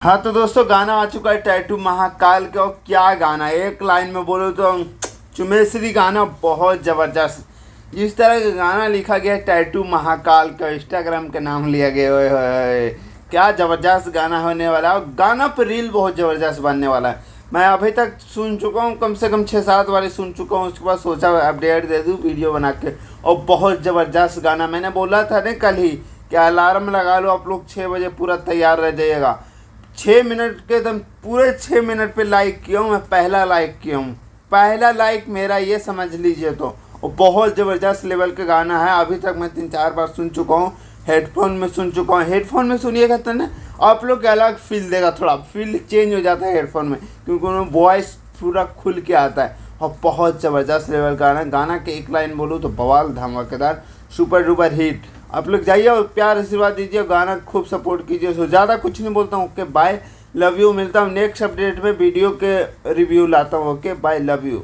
हाँ तो दोस्तों गाना आ चुका है टैटू महाकाल का। और क्या गाना है, एक लाइन में बोलो तो चुमेश्री गाना बहुत ज़बरदस्त। जिस तरह का गाना लिखा गया है टैटू महाकाल का, इंस्टाग्राम का नाम लिया गया है। क्या ज़बरदस्त गाना होने वाला है और गाना पर रील बहुत ज़बरदस्त बनने वाला है। मैं अभी तक सुन चुका हूँ, कम से कम 6-7 बार सुन चुका हूँ। उसके बाद सोचा अपडेट दे दूँ वीडियो बना के। और बहुत ज़बरदस्त गाना, मैंने बोला था ना कल ही कि अलार्म लगा लो आप लोग 6 बजे पूरा तैयार रह जाइएगा। 6 मिनट के एकदम पूरे 6 मिनट पे लाइक किया हूँ मैं, पहला लाइक किया हूँ, पहला लाइक मेरा, ये समझ लीजिए। तो और बहुत ज़बरदस्त लेवल का गाना है। अभी तक मैं 3-4 बार सुन चुका हूँ, हेडफोन में सुन चुका हूँ। हेडफोन में सुनिएगा तो ना आप लोग का अलग फील देगा, थोड़ा फील चेंज हो जाता है हेडफोन में, क्योंकि उनमें वॉइस पूरा खुल के आता है। और बहुत ज़बरदस्त लेवल का गाना, गाना के एक लाइन बोलूँ तो बवाल धमाकेदार सुपर डुपर हिट। आप लोग जाइए और प्यार आशीर्वाद दीजिए, गाना खूब सपोर्ट कीजिए। सो ज़्यादा कुछ नहीं बोलता हूँ। Okay bye, love you. मिलता हूँ नेक्स्ट अपडेट में, वीडियो के रिव्यू लाता हूँ। Okay bye, love you.